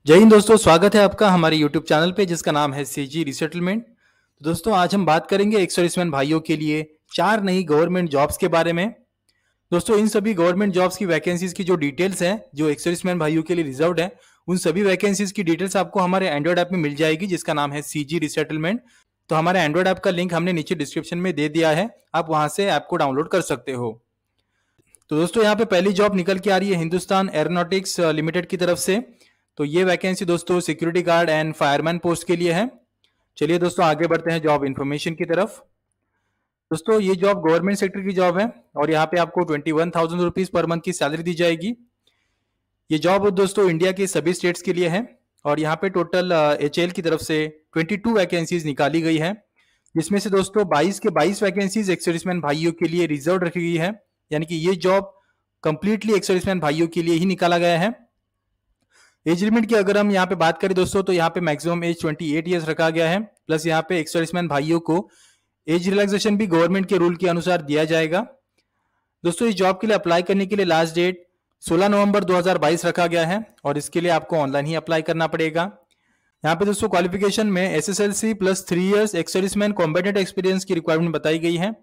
जय हिंद दोस्तों, स्वागत है आपका हमारे YouTube चैनल पे जिसका नाम है सीजी रिसेटलमेंट। तो दोस्तों आज हम बात करेंगे एक्स सर्विसमैन भाइयों के लिए 4 नई गवर्नमेंट जॉब्स के बारे में। दोस्तों इन सभी गवर्नमेंट जॉब्स की वैकेंसीज की जो डिटेल्स हैं जो एक्स सर्विसमैन भाइयों के लिए रिजर्व्ड है, उन सभी वैकेंसीज की डिटेल्स आपको हमारे एंड्रॉइड ऐप में मिल जाएगी जिसका नाम है सीजी रिसेटलमेंट। तो हमारे एंड्रॉइड ऐप का लिंक हमने नीचे डिस्क्रिप्शन में दे दिया है, आप वहां से ऐप को डाउनलोड कर सकते हो। तो दोस्तों यहाँ पे पहली जॉब निकल के आ रही है हिंदुस्तान एरोनॉटिक्स लिमिटेड की तरफ से। तो ये वैकेंसी दोस्तों security guard and fireman post के लिए है। चलिए दोस्तों आगे बढ़ते हैं जॉब इन्फॉर्मेशन की तरफ। दोस्तों ये जॉब गवर्नमेंट सेक्टर की जॉब है और यहाँ पे आपको 21,000 रुपीज पर मंथ की सैलरी दी जाएगी। ये जॉब दोस्तों इंडिया के सभी स्टेट्स के लिए है और यहाँ पे टोटल HAL की तरफ से 22 वैकेंसीज निकाली गई है, जिसमें से दोस्तों 22 के 22 वैकेंसीज एक्स सर्विसमैन भाइयों के लिए रिजर्व रखी गई है। यानी कि ये जॉब कंप्लीटली एक्स सर्विसमैन भाइयों के लिए ही निकाला गया है। एज लिमिट की अगर हम यहाँ पे बात करें दोस्तों तो यहाँ पे मैक्सिमम एज 28 ईयर्स रखा गया है, प्लस यहाँ पे एक्स सर्विसमैन भाइयों को एज रिलैक्सेशन भी गवर्नमेंट के रूल के अनुसार दिया जाएगा। दोस्तों इस जॉब के लिए अप्लाई करने के लिए लास्ट डेट 16 नवंबर 2022 रखा गया है और इसके लिए आपको ऑनलाइन ही अप्लाई करना पड़ेगा। यहाँ पे दोस्तों क्वालिफिकेशन में SSLC plus 3 years ex serviceman combatant experience की रिक्वायरमेंट बताई गई है।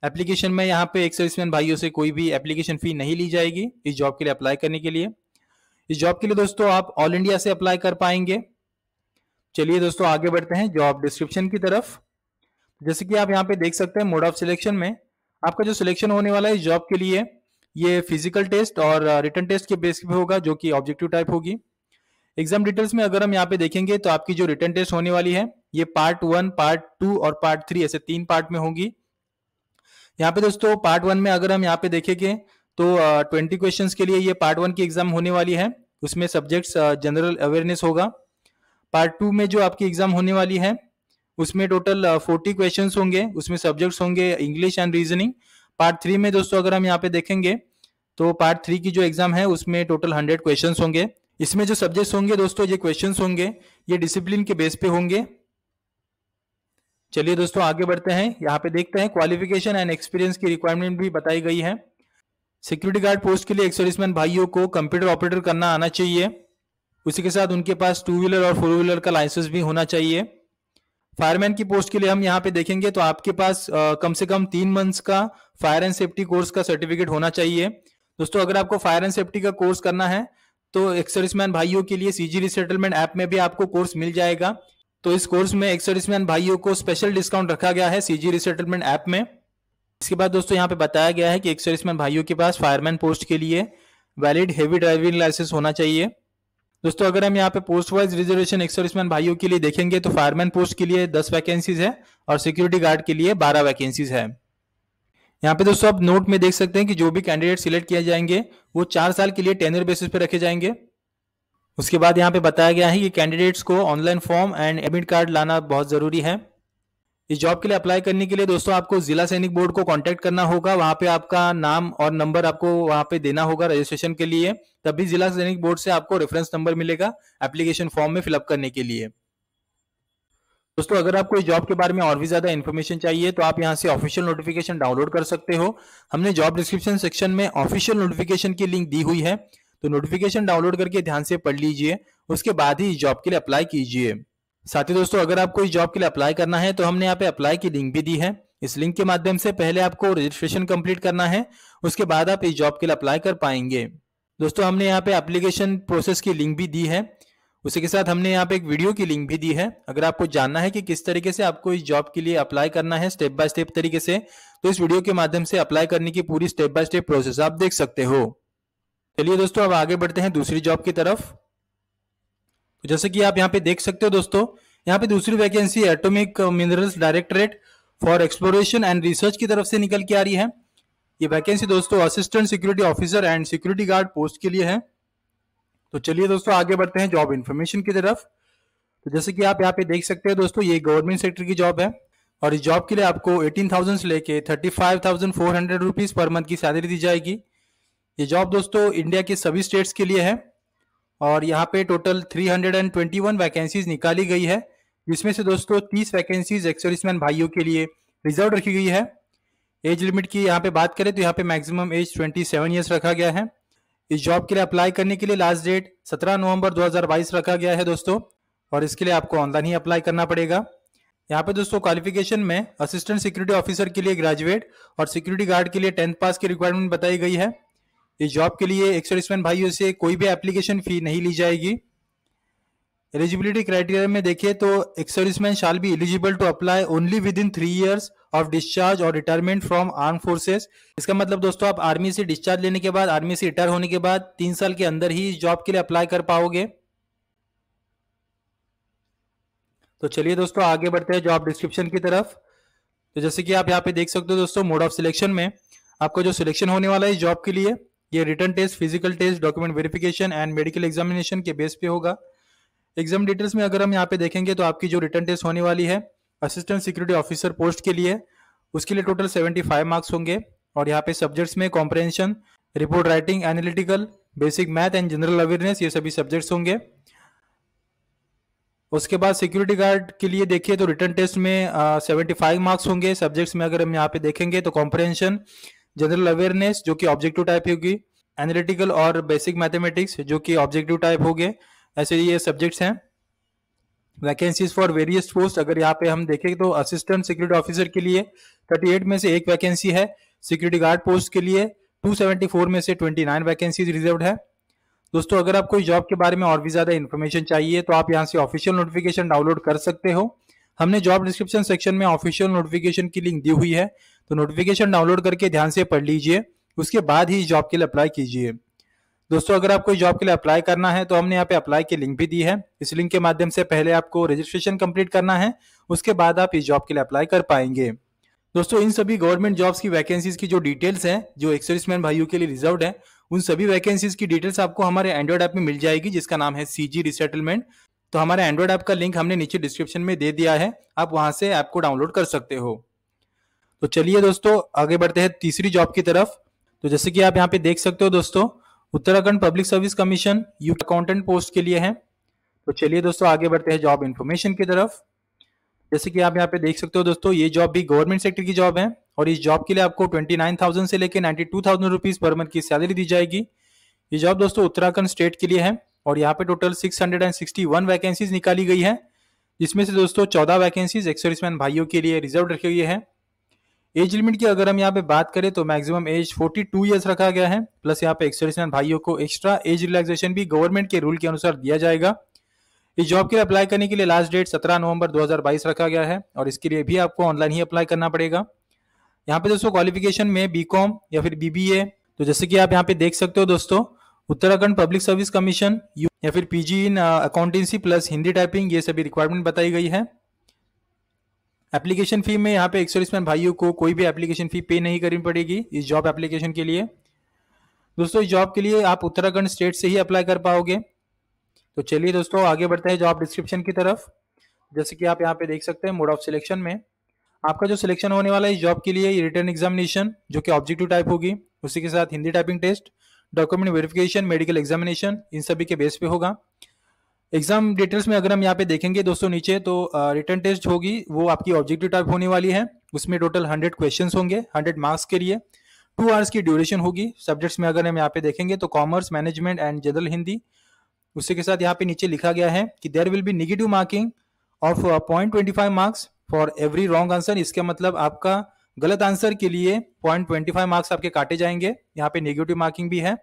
एप्लीकेशन में यहाँ पे एक्स सर्विसमैन भाइयों से कोई भी एप्लीकेशन फी नहीं ली जाएगी इस जॉब के लिए अप्लाई करने के लिए। इस जॉब के लिए दोस्तों आप ऑल इंडिया से अप्लाई कर पाएंगे। चलिए दोस्तों आगे बढ़ते हैं जॉब डिस्क्रिप्शन की तरफ। जैसे कि आप यहाँ पे देख सकते हैं मोड ऑफ सिलेक्शन में आपका जो सिलेक्शन होने वाला है इस जॉब के लिए ये फिजिकल टेस्ट और रिटन टेस्ट के बेस पे होगा जो कि ऑब्जेक्टिव टाइप होगी। एग्जाम डिटेल्स में अगर हम यहाँ पे देखेंगे तो आपकी जो रिटन टेस्ट होने वाली है ये पार्ट 1, पार्ट 2 और पार्ट 3 ऐसे 3 पार्ट में होगी। यहाँ पे दोस्तों पार्ट 1 में अगर हम यहाँ पे देखेंगे तो 20 क्वेश्चंस के लिए ये पार्ट 1 की एग्जाम होने वाली है, उसमें सब्जेक्ट्स जनरल अवेयरनेस होगा। पार्ट 2 में जो आपकी एग्जाम होने वाली है उसमें टोटल 40 क्वेश्चंस होंगे, उसमें सब्जेक्ट्स होंगे इंग्लिश एंड रीजनिंग। पार्ट 3 में दोस्तों अगर हम यहाँ पे देखेंगे तो पार्ट 3 की जो एग्जाम है उसमें टोटल 100 क्वेश्चंस होंगे। इसमें जो सब्जेक्ट्स होंगे दोस्तों ये क्वेश्चंस होंगे ये डिसिप्लिन के बेस पे होंगे। चलिए दोस्तों आगे बढ़ते हैं, यहाँ पे देखते हैं क्वालिफिकेशन एंड एक्सपीरियंस की रिक्वायरमेंट भी बताई गई है। सिक्योरिटी गार्ड पोस्ट के लिए एक्स सर्विसमैन भाइयों को कंप्यूटर ऑपरेटर करना आना चाहिए, उसी के साथ उनके पास 2 व्हीलर और 4 व्हीलर का लाइसेंस भी होना चाहिए। फायरमैन की पोस्ट के लिए हम यहाँ पे देखेंगे तो आपके पास कम से कम 3 मंथ्स का फायर एंड सेफ्टी कोर्स का सर्टिफिकेट होना चाहिए। दोस्तों अगर आपको फायर एंड सेफ्टी का कोर्स करना है तो एक्स सर्विसमैन भाइयों के लिए सीजी रिसेटलमेंट ऐप में भी आपको कोर्स मिल जाएगा। तो इस कोर्स में एक्स सर्विसमैन भाइयों को स्पेशल डिस्काउंट रखा गया है सीजी रिसेटलमेंट ऐप में। इसके बाद दोस्तों यहाँ पे बताया गया है कि एक्स सर्विसमैन भाइयों के पास फायरमैन पोस्ट के लिए वैलिड हेवी ड्राइविंग लाइसेंस होना चाहिए। दोस्तों अगर हम यहाँ पे post wise reservation ex serviceman भाइयों के लिए देखेंगे तो फायरमैन पोस्ट के लिए 10 वैकेंसीज है और सिक्योरिटी गार्ड के लिए 12 वैकेंसीज है। यहाँ पे दोस्तों आप नोट में देख सकते हैं कि जो भी कैंडिडेट सिलेक्ट किए जाएंगे वो 4 साल के लिए टेन्योर बेसिस पे रखे जाएंगे। उसके बाद यहाँ पे बताया गया है कि कैंडिडेट्स को online form and admit card लाना बहुत जरूरी है। इस जॉब के लिए अप्लाई करने के लिए दोस्तों आपको जिला सैनिक बोर्ड को कांटेक्ट करना होगा, वहां पे आपका नाम और नंबर आपको वहां पे देना होगा रजिस्ट्रेशन के लिए, तभी जिला सैनिक बोर्ड से आपको रेफरेंस नंबर मिलेगा एप्लीकेशन फॉर्म में फिलअप करने के लिए। दोस्तों अगर आपको इस जॉब के बारे में और भी ज्यादा इन्फॉर्मेशन चाहिए तो आप यहाँ से ऑफिशियल नोटिफिकेशन डाउनलोड कर सकते हो। हमने जॉब डिस्क्रिप्शन सेक्शन में ऑफिशियल नोटिफिकेशन की लिंक दी हुई है, तो नोटिफिकेशन डाउनलोड करके ध्यान से पढ़ लीजिए, उसके बाद ही इस जॉब के लिए अप्लाई कीजिए। साथ ही दोस्तों अगर आपको इस जॉब के लिए अप्लाई करना है तो हमने यहाँ पे अप्लाई की लिंक भी दी है। इस लिंक के माध्यम से पहले आपको रजिस्ट्रेशन कंप्लीट करना है, उसके बाद आप इस जॉब के लिए अप्लाई कर पाएंगे। दोस्तों हमने यहाँ पे एप्लीकेशन प्रोसेस की लिंक भी दी है, उसी के साथ हमने यहाँ पे एक वीडियो की लिंक भी दी है। अगर आपको जानना है कि किस तरीके से आपको इस जॉब के लिए अप्लाई करना है स्टेप बाय स्टेप तरीके से, तो इस वीडियो के माध्यम से अप्लाई करने की पूरी स्टेप बाय स्टेप प्रोसेस आप देख सकते हो। चलिए दोस्तों अब आगे बढ़ते हैं दूसरी जॉब की तरफ। तो जैसे कि आप यहाँ पे देख सकते हो दोस्तों, यहाँ पे दूसरी vacancy atomic minerals directorate for exploration and research की तरफ से निकल के आ रही है। ये वैकेंसी दोस्तों assistant security officer and security guard post के लिए है। तो चलिए दोस्तों आगे बढ़ते हैं जॉब इन्फॉर्मेशन की तरफ। तो जैसे कि आप यहाँ पे देख सकते हैं दोस्तों, ये गवर्नमेंट सेक्टर की जॉब है और इस जॉब के लिए आपको 18,000 से लेके 35,400 रुपीज पर मंथ की सैलरी दी जाएगी। ये जॉब दोस्तों इंडिया के सभी स्टेट्स के लिए है और यहाँ पे टोटल 321 वैकेंसीज निकाली गई है, जिसमें से दोस्तों 30 वैकेंसीज एक्स सर्विसमैन भाइयों के लिए रिजर्व रखी गई है। एज लिमिट की यहाँ पे बात करें तो यहाँ पे मैक्सिमम एज 27 ईयर्स रखा गया है। इस जॉब के लिए अप्लाई करने के लिए लास्ट डेट 17 नवंबर 2022 रखा गया है दोस्तों, और इसके लिए आपको ऑनलाइन ही अप्लाई करना पड़ेगा। यहाँ पे दोस्तों क्वालिफिकेशन में असिस्टेंट सिक्योरिटी ऑफिसर के लिए ग्रेजुएट और सिक्योरिटी गार्ड के लिए 10th पास की रिक्वायरमेंट बताई गई है। इस जॉब के लिए एक्स सर्विसमैन भाइयों से कोई भी एप्लीकेशन फी नहीं ली जाएगी। एलिजिबिलिटी क्राइटेरिया में देखिए तो ex serviceman shall be eligible to apply only within 3 years of discharge और रिटायरमेंट फ्रॉम आर्म फोर्सेस। इसका मतलब दोस्तों आप आर्मी से डिस्चार्ज लेने के बाद, आर्मी से रिटायर होने के बाद 3 साल के अंदर ही इस जॉब के लिए अप्लाई कर पाओगे। तो चलिए दोस्तों आगे बढ़ते हैं जॉब डिस्क्रिप्शन की तरफ। तो जैसे कि आप यहाँ पे देख सकते हो दोस्तों, मोड ऑफ सिलेक्शन में आपका जो सिलेक्शन होने वाला है इस जॉब के लिए, ये written test, physical test, document verification and medical examination के बेस पे होगा। एग्जाम डिटेल्स में अगर हम यहाँ पे देखेंगे तो आपकी जो रिटन टेस्ट होने वाली है असिस्टेंट सिक्योरिटी ऑफिसर पोस्ट के लिए, उसके लिए टोटल 75 मार्क्स होंगे। और यहाँ पे सब्जेक्ट्स में comprehension, report writing, analytical, basic math and general awareness, ये सभी सब्जेक्ट्स होंगे। उसके बाद सिक्योरिटी गार्ड के लिए देखिए तो रिटन टेस्ट में 75 मार्क्स होंगे। सब्जेक्ट्स में अगर हम यहाँ पे देखेंगे तो कॉम्प्रहेंशन, जनरल अवेयरनेस जो कि ऑब्जेक्टिव टाइप होगी, एनालिटिकल और बेसिक मैथमेटिक्स जो कि ऑब्जेक्टिव टाइप होंगे। ऐसे ये सब्जेक्ट्स हैं। वैकेंसीज फॉर वेरियस पोस्ट अगर यहाँ पे हम देखें तो असिस्टेंट सिक्योरिटी ऑफिसर के लिए 38 में से 1 वैकेंसी है। सिक्योरिटी गार्ड पोस्ट के लिए 274 में से 29 वैकेंसीज रिजर्व्ड है। दोस्तों अगर आपको इस जॉब के बारे में और भी ज्यादा इन्फॉर्मेशन चाहिए तो आप यहाँ से ऑफिशियल नोटिफिकेशन डाउनलोड कर सकते हो। हमने जॉब डिस्क्रिप्शन सेक्शन में ऑफिशियल नोटिफिकेशन की लिंक दी हुई है, तो नोटिफिकेशन डाउनलोड करके ध्यान से पढ़ लीजिए, उसके बाद ही इस जॉब के लिए अप्लाई कीजिए। दोस्तों अगर आपको इस जॉब के लिए अप्लाई करना है तो हमने यहाँ पे अप्लाई की लिंक भी दी है। इस लिंक के माध्यम से पहले आपको रजिस्ट्रेशन कंप्लीट करना है, उसके बाद आप इस जॉब के लिए अप्लाई कर पाएंगे। दोस्तों इन सभी गवर्नमेंट जॉब्स की वैकेंसीज की जो डिटेल्स हैं जो एक्स सर्विसमैन भाइयों के लिए रिजर्व्ड है, उन सभी वैकेंसीज की डिटेल्स आपको हमारे एंड्रॉइड ऐप में मिल जाएगी जिसका नाम है सीजी रिसेटलमेंट। तो हमारे एंड्रॉइड ऐप का लिंक हमने नीचे डिस्क्रिप्शन में दे दिया है, आप वहां से ऐप को डाउनलोड कर सकते हो। तो चलिए दोस्तों आगे बढ़ते हैं तीसरी जॉब की तरफ। तो जैसे कि आप यहाँ पे देख सकते हो दोस्तों, Uttarakhand public service commission UP accountant post के लिए है। तो चलिए दोस्तों आगे बढ़ते हैं जॉब इन्फॉर्मेशन की तरफ। जैसे कि आप यहाँ पे देख सकते हो दोस्तों, ये जॉब भी गवर्नमेंट सेक्टर की जॉब है और इस जॉब के लिए आपको 29,000 से लेकर 92,000 रुपीज पर मंथ की सैलरी दी जाएगी। ये जॉब दोस्तों उत्तराखंड स्टेट के लिए है और यहाँ पे टोटल 661 वैकेंसीज निकाली गई है, जिसमें से दोस्तों 14 वैकेंसीज एक्स सर्विसमैन भाइयों के लिए रिजर्व रखी हुई है। एज लिमिट की अगर हम यहाँ पे बात करें तो मैक्सिमम एज 42 ईयर्स रखा गया है, प्लस यहाँ पे एक्स सर्विसमैन भाइयों को एक्स्ट्रा एज रिलैक्सेशन भी गवर्नमेंट के रूल के अनुसार दिया जाएगा। इस जॉब के लिए अप्लाई करने के लिए लास्ट डेट 17 नवंबर 2022 रखा गया है और इसके लिए भी आपको ऑनलाइन ही अप्लाई करना पड़ेगा। यहाँ पे दोस्तों क्वालिफिकेशन में बीकॉम या फिर बीबीए, तो जैसे कि आप यहाँ पे देख सकते हो दोस्तों, उत्तराखंड पब्लिक सर्विस कमीशन या फिर पीजी इन अकाउंटेंसी प्लस हिंदी टाइपिंग, ये सभी रिक्वायरमेंट बताई गई है। एप्लीकेशन फी में यहाँ पे एक्स सर्विसमैन भाइयों को कोई भी एप्लीकेशन फी पे नहीं करनी पड़ेगी इस जॉब एप्लीकेशन के लिए। दोस्तों इस जॉब के लिए आप उत्तराखंड स्टेट से ही अप्लाई कर पाओगे। तो चलिए दोस्तों आगे बढ़ते हैं जॉब डिस्क्रिप्शन की तरफ। जैसे कि आप यहाँ पे देख सकते हैं, मोड ऑफ सिलेक्शन में आपका जो सिलेक्शन होने वाला है इस जॉब के लिए रिटन एग्जामिनेशन जो कि ऑब्जेक्टिव टाइप होगी, उसी के साथ Hindi typing test, document verification, medical examination, इन सभी के बेस पे होगा। एग्जाम डिटेल्स में अगर हम यहाँ पे देखेंगे दोस्तों नीचे, तो रिटन टेस्ट होगी वो आपकी ऑब्जेक्टिव टाइप होने वाली है, उसमें टोटल 100 क्वेश्चन होंगे 100 मार्क्स के लिए। 2 आवर्स की ड्यूरेशन होगी। सब्जेक्ट्स में अगर हम यहाँ पे देखेंगे तो commerce, management and general Hindi. उसी के साथ यहाँ पे नीचे लिखा गया है कि there will be negative marking of 0.25 marks for every wrong answer. इसका मतलब आपका गलत आंसर के लिए 0.25 मार्क्स आपके काटे जाएंगे। यहाँ पे नेगेटिव मार्किंग भी है।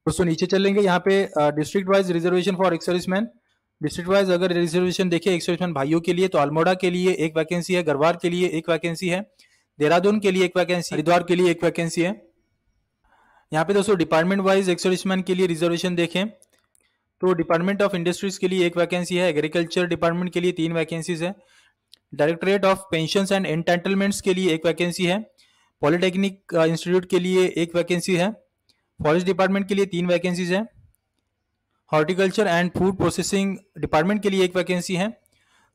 दोस्तों नीचे चलेंगे, यहाँ पे district wise reservation for ex serviceman. District wise अगर रिजर्वेशन देखें एक्स सर्विसमैन भाइयों के लिए, तो अल्मोड़ा के लिए 1 वैकेंसी है, गढ़वाल के लिए 1 वैकेंसी है, देहरादून के लिए 1 वैकेंसी, हरिद्वार के लिए 1 वैकेंसी है। यहाँ पे दोस्तों डिपार्टमेंट वाइज एक्स सर्विसमैन के लिए रिजर्वेशन देखें तो डिपार्टमेंट ऑफ इंडस्ट्रीज के लिए 1 वैकेंसी है, एग्रीकल्चर डिपार्टमेंट के लिए 3 वैकेंसीज है, directorate of pensions and entitlements के लिए 1 वैकेंसी है, पॉलिटेक्निक इंस्टीट्यूट के लिए 1 वैकेंसी है, फॉरेस्ट डिपार्टमेंट के लिए 3 वैकेंसीज है, horticulture and food processing department के लिए 1 वैकेंसी है।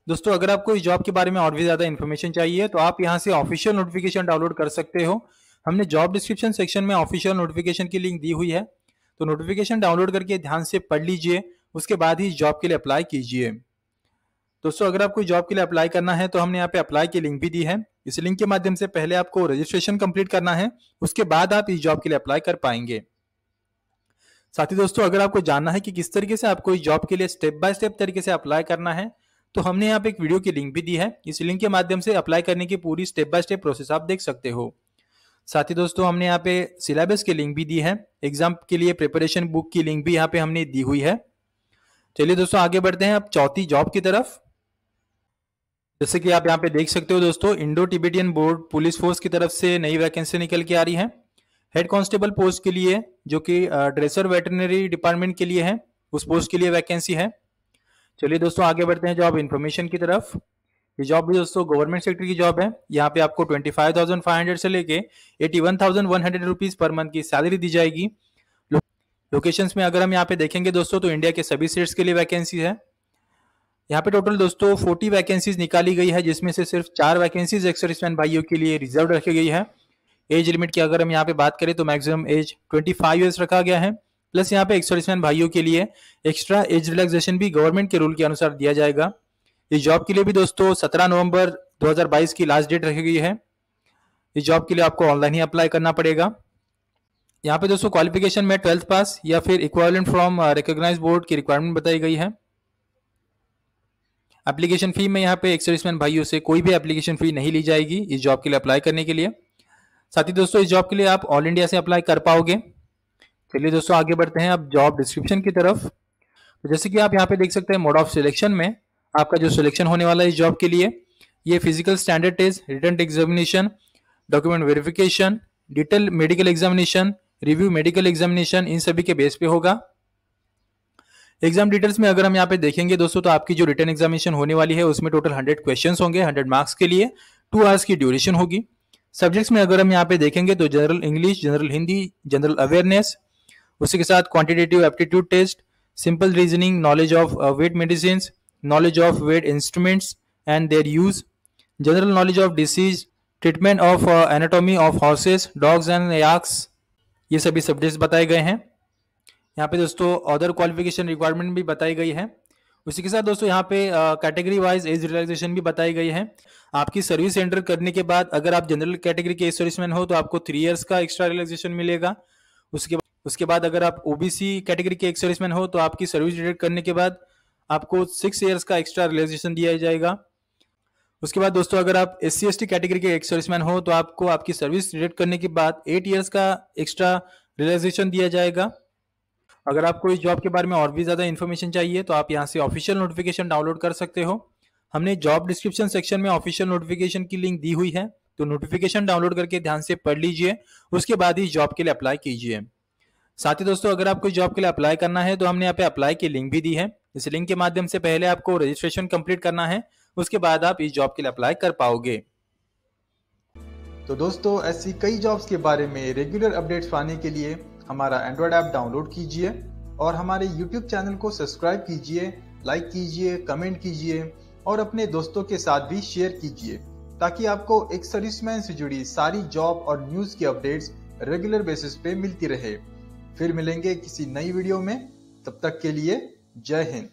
दोस्तों अगर आपको इस जॉब के बारे में और भी ज्यादा इन्फॉर्मेशन चाहिए तो आप यहाँ से ऑफिशियल नोटिफिकेशन डाउनलोड कर सकते हो। हमने जॉब डिस्क्रिप्शन सेक्शन में ऑफिशियल नोटिफिकेशन की लिंक दी हुई है, तो नोटिफिकेशन डाउनलोड करके ध्यान से पढ़ लीजिए, उसके बाद ही इस जॉब के लिए अप्लाई कीजिए। दोस्तों अगर आपको जॉब के लिए अप्लाई करना है तो हमने यहाँ पे अप्लाई की लिंक भी दी है। इस लिंक के माध्यम से पहले आपको रजिस्ट्रेशन कंप्लीट करना है, उसके बाद आप इस जॉब के लिए अप्लाई कर पाएंगे। साथ ही दोस्तों अगर आपको जानना है कि किस तरीके से आपको इस जॉब के लिए स्टेप बाय स्टेप तरीके से अप्लाई करना है, तो हमने यहाँ पे एक वीडियो की लिंक भी दी है। इस लिंक के माध्यम से अप्लाई करने की पूरी स्टेप बाय स्टेप प्रोसेस आप देख सकते हो। साथ ही दोस्तों हमने यहाँ पे सिलेबस की लिंक भी दी है, एग्जाम के लिए प्रिपरेशन बुक की लिंक भी यहाँ पे हमने दी हुई है। चलिए दोस्तों आगे बढ़ते हैं अब चौथी जॉब की तरफ। जैसे कि आप यहाँ पे देख सकते हो दोस्तों, Indo Tibetan board police force की तरफ से नई वैकेंसी निकल के आ रही है हेड कांस्टेबल पोस्ट के लिए, जो कि ड्रेसर वेटरनरी डिपार्टमेंट के लिए है, उस पोस्ट के लिए वैकेंसी है। चलिए दोस्तों आगे बढ़ते हैं जॉब इन्फॉर्मेशन की तरफ। ये जॉब भी दोस्तों गवर्नमेंट सेक्टर की जॉब है। यहाँ पे आपको 25,500 से लेके 81,100 रुपीज पर मंथ की सैलरी दी जाएगी। लोकेशंस में अगर हम यहाँ पे देखेंगे दोस्तों, तो इंडिया के सभी स्टेट्स के लिए वैकेंसी है। यहाँ पे टोटल दोस्तों 40 वैकेंसीज निकाली गई है, जिसमें से सिर्फ 4 वैकेंसीज एक्स सर्विसमैन भाइयों के लिए रिजर्व रखी गई है। एज लिमिट की अगर हम यहाँ पे बात करें तो मैक्सिमम एज 25 ईयर्स रखा गया है। प्लस यहाँ पे एक्स सर्विसमैन भाइयों के लिए एक्स्ट्रा एज रिलैक्सेशन भी गवर्नमेंट के रूल के अनुसार दिया जाएगा। इस जॉब के लिए भी दोस्तों 17 नवंबर 2022 की लास्ट डेट रखी गई है। इस जॉब के लिए आपको ऑनलाइन ही अप्लाई करना पड़ेगा। यहाँ पे दोस्तों क्वालिफिकेशन में 12th पास या फिर इक्विवेलेंट फ्रॉम रिकॉग्नाइज बोर्ड की रिक्वायरमेंट बताई गई है। एप्लीकेशन फी में यहाँ पे एक्स सर्विसमैन भाइयों से कोई भी एप्लीकेशन फी नहीं ली जाएगी इस जॉब के लिए अप्लाई करने के लिए। साथ ही दोस्तों इस जॉब के लिए आप ऑल इंडिया से अप्लाई कर पाओगे। चलिए दोस्तों आगे बढ़ते हैं अब जॉब डिस्क्रिप्शन की तरफ। तो जैसे कि आप यहाँ पे देख सकते हैं, मोड ऑफ सिलेक्शन में आपका जो सिलेक्शन होने वाला है इस जॉब के लिए, ये physical standard test, written examination, document verification, detail medical examination, review medical examination, इन सभी के बेस पे होगा। एग्जाम डिटेल्स में अगर हम यहाँ पे देखेंगे दोस्तों, तो आपकी जो रिटन एग्जामिनेशन होने वाली है उसमें टोटल 100 क्वेश्चंस होंगे 100 मार्क्स के लिए, 2 आवर्स की ड्यूरेशन होगी। सब्जेक्ट्स में अगर हम यहाँ पे देखेंगे तो general English, general Hindi, general awareness, उसी के साथ quantitative aptitude test, simple reasoning, knowledge of vet medicine, knowledge of vet instruments and their use, general knowledge of disease, treatment of anatomy of horses, dogs and yaks, ये सभी subjects बताए गए हैं। यहाँ पे दोस्तों अदर क्वालिफिकेशन रिक्वायरमेंट भी बताई गई है। उसी के साथ दोस्तों यहाँ पे कैटेगरी वाइज एज रिलैक्सेशन भी बताई गई है। आपकी सर्विस एंटर करने के बाद अगर आप जनरल कैटेगरी के सर्विसमैन हो तो आपको 3 इयर्स का एक्स्ट्रा रिलैक्सेशन मिलेगा। उसके बाद अगर आप ओबीसी कैटेगरी के एक सर्विसमैन हो तो आपकी सर्विस डिडक्ट करने के बाद आपको 6 इयर्स का एक्स्ट्रा रिलैक्सेशन दिया जाएगा। उसके बाद दोस्तों अगर आप SC/ST कैटेगरी के एक सर्विसमैन हो तो आपको आपकी सर्विस डिडक्ट करने के बाद 8 इयर्स का एक्स्ट्रा रिलैक्सेशन दिया जाएगा। अगर आपको इस जॉब के बारे में और भी ज़्यादा इन्फॉर्मेशन चाहिए तो आप यहाँ से ऑफिशियल नोटिफिकेशन डाउनलोड कर सकते हो। हमने जॉब डिस्क्रिप्शन सेक्शन में ऑफिशियल नोटिफिकेशन की लिंक दी हुई है, तो नोटिफिकेशन डाउनलोड करके ध्यान से पढ़ लीजिए, उसके बाद ही जॉब के लिए अप्लाई कीजिए। साथ ही दोस्तों अगर आपको जॉब के लिए अप्लाई करना है तो हमने यहाँ पे अप्लाई की लिंक भी दी है। इस लिंक के माध्यम से पहले आपको रजिस्ट्रेशन कंप्लीट करना है, उसके बाद आप इस जॉब के लिए अप्लाई कर पाओगे। तो दोस्तों ऐसी कई जॉब्स के बारे में रेगुलर अपडेट्स पाने के लिए हमारा एंड्रॉयड ऐप डाउनलोड कीजिए और हमारे यूट्यूब चैनल को सब्सक्राइब कीजिए, लाइक कीजिए, कमेंट कीजिए और अपने दोस्तों के साथ भी शेयर कीजिए, ताकि आपको एक सर्विसमैन से जुड़ी सारी जॉब और न्यूज की अपडेट्स रेगुलर बेसिस पे मिलती रहे। फिर मिलेंगे किसी नई वीडियो में, तब तक के लिए जय हिंद।